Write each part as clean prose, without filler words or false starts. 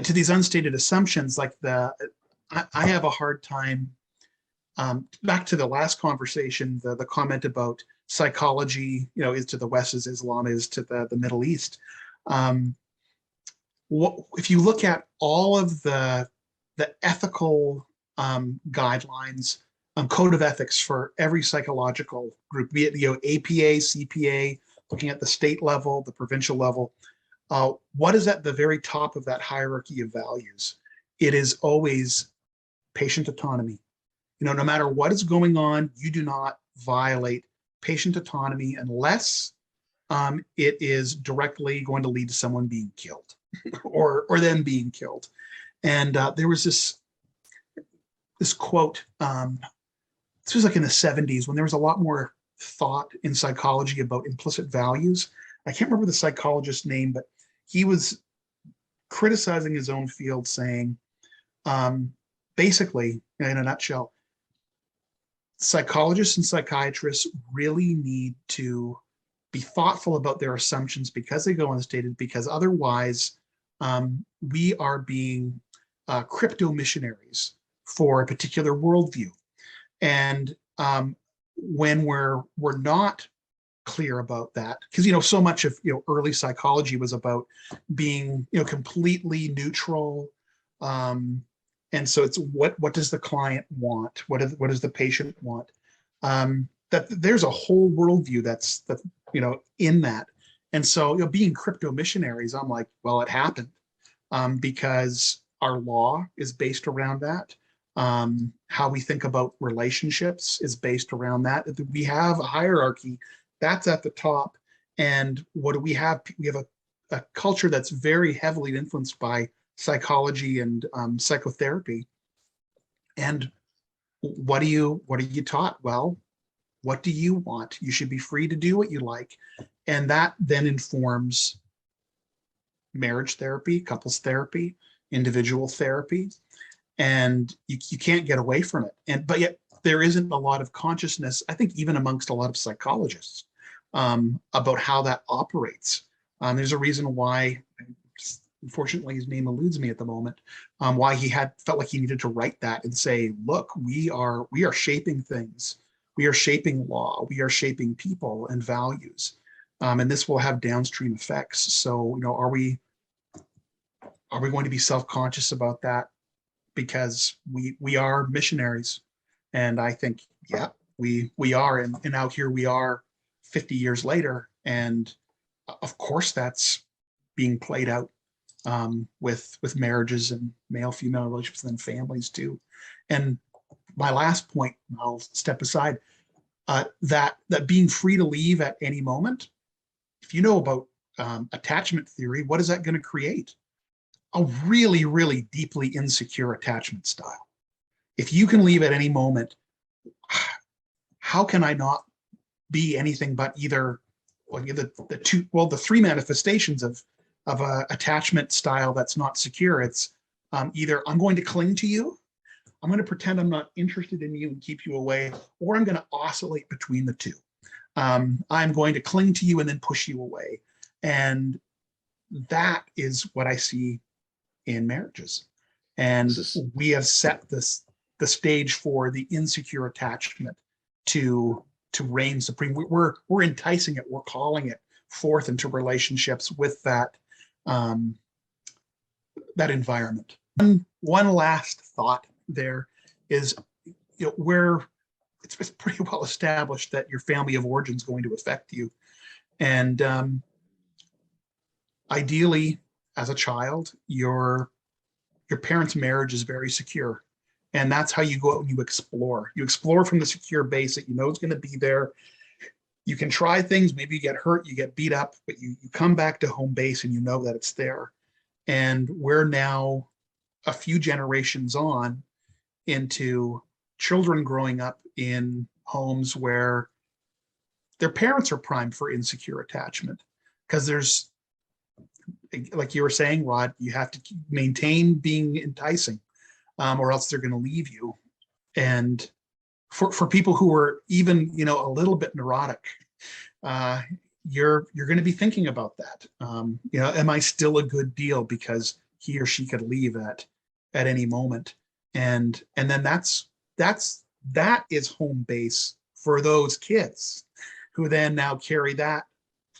to these unstated assumptions, like I have a hard time, back to the last conversation, the comment about psychology, is to the West as Islam is to the Middle East. If you look at all of the ethical guidelines, code of ethics for every psychological group, be it APA, CPA, looking at the state level, the provincial level, what is at the very top of that hierarchy of values? It is always patient autonomy. No matter what is going on, you do not violate patient autonomy unless it is directly going to lead to someone being killed or them being killed. And there was this quote, this was like in the 70s when there was a lot more thought in psychology about implicit values. I can't remember the psychologist's name, but he was criticizing his own field, saying, basically, in a nutshell, psychologists and psychiatrists really need to be thoughtful about their assumptions because they go unstated, because otherwise we are being crypto missionaries for a particular worldview. And when we're not clear about that, because so much of early psychology was about being completely neutral, and so it's what does the client want, what does the patient want, that there's a whole worldview that's in that. And so being crypto missionaries, I'm like, well, it happened because our law is based around that. How we think about relationships is based around that. We have a hierarchy that's at the top. And what do we have? We have a culture that's very heavily influenced by psychology and psychotherapy. And what are you taught? Well, what do you want? You should be free to do what you like. And that then informs marriage therapy, couples therapy, individual therapy. And you can't get away from it. But yet there isn't a lot of consciousness, I think, even amongst a lot of psychologists, about how that operates. There's a reason why, unfortunately, his name eludes me at the moment, why he felt like he needed to write that and say, look, we are shaping things. We are shaping law. We are shaping people and values. And this will have downstream effects. So, are we going to be self-conscious about that? Because we are missionaries. And I think, yeah, we are. And out here we are 50 years later. And of course, that's being played out with marriages and male-female relationships and then families too. And my last point, I'll step aside, that being free to leave at any moment, if you know about attachment theory, what is that going to create? A really, really deeply insecure attachment style. If you can leave at any moment, how can I not be anything but either the three manifestations of a attachment style that's not secure? It's either I'm going to cling to you, I'm going to pretend I'm not interested in you and keep you away, or I'm going to oscillate between the two. I'm going to cling to you and then push you away. And that is what I see in marriages. And we have set the stage for the insecure attachment to reign supreme. We're enticing it, we're calling it forth into relationships with that environment. One last thought there is, where it's pretty well established that your family of origin is going to affect you. And ideally, as a child, your parents' marriage is very secure. And that's how you go out and you explore. You explore from the secure base that you know is going to be there. You can try things, maybe you get hurt, you get beat up, but you come back to home base and you know that it's there. And we're now a few generations on into children growing up in homes where their parents are primed for insecure attachment, because there's, like you were saying, Rod, you have to maintain being enticing, or else they're going to leave you. And for people who are even, a little bit neurotic, you're going to be thinking about that. Am I still a good deal? Because he or she could leave at any moment. And then that is home base for those kids who then now carry that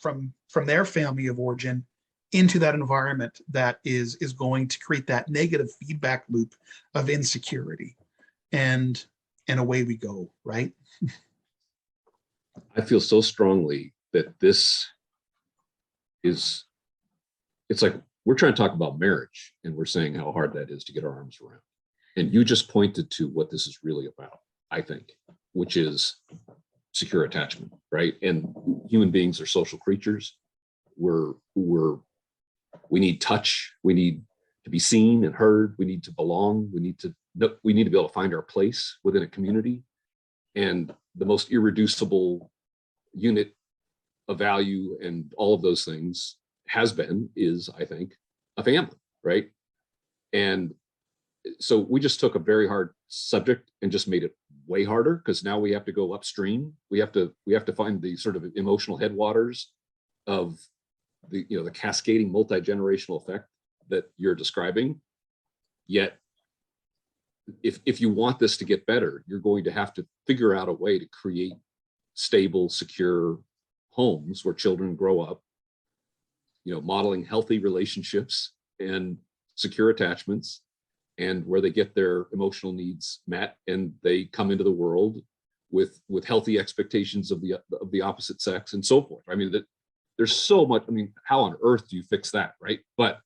from their family of origin into that environment that is going to create that negative feedback loop of insecurity, and away we go, right? I feel so strongly that this is, it's like we're trying to talk about marriage and we're saying how hard that is to get our arms around. And you just pointed to what this is really about, I think, which is secure attachment, right? And human beings are social creatures. We need touch. We need to be seen and heard. We need to belong. We need to be able to find our place within a community. And the most irreducible unit of value and all of those things is, I think, a family, right? And so we just took a very hard subject and just made it way harder, because now we have to go upstream. We have to find the sort of emotional headwaters of the cascading multi-generational effect that you're describing. Yet if you want this to get better, you're going to have to figure out a way to create stable, secure homes where children grow up, modeling healthy relationships and secure attachments, and where they get their emotional needs met, and they come into the world with healthy expectations of the opposite sex and so forth. I mean, there's so much. I mean, how on earth do you fix that, right? But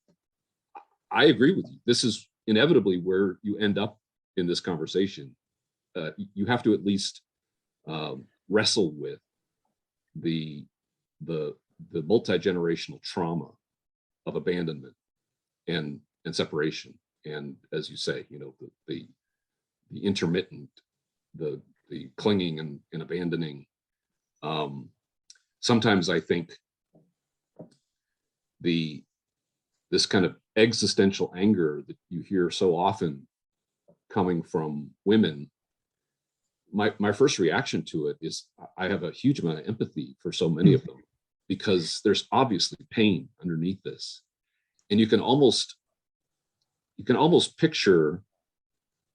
I agree with you. This is inevitably where you end up in this conversation. You have to at least wrestle with the multi-generational trauma of abandonment and separation, and as you say, the intermittent, the clinging and abandoning. Sometimes I think this kind of existential anger that you hear so often coming from women, my first reaction to it is I have a huge amount of empathy for so many of them, because there's obviously pain underneath this. And you can almost picture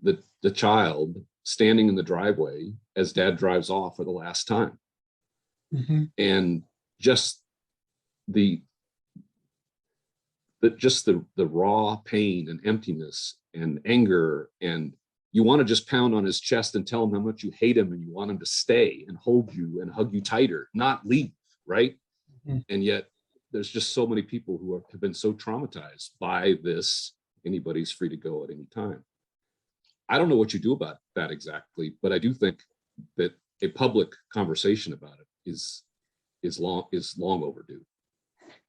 the child standing in the driveway as dad drives off for the last time. Mm-hmm. And just the raw pain and emptiness and anger, and you want to just pound on his chest and tell him how much you hate him, and you want him to stay and hold you and hug you tighter, not leave, right? Mm-hmm. And yet there's just so many people who have been so traumatized by this. Anybody's free to go at any time. I don't know what you do about that exactly, but I do think that a public conversation about it is long overdue.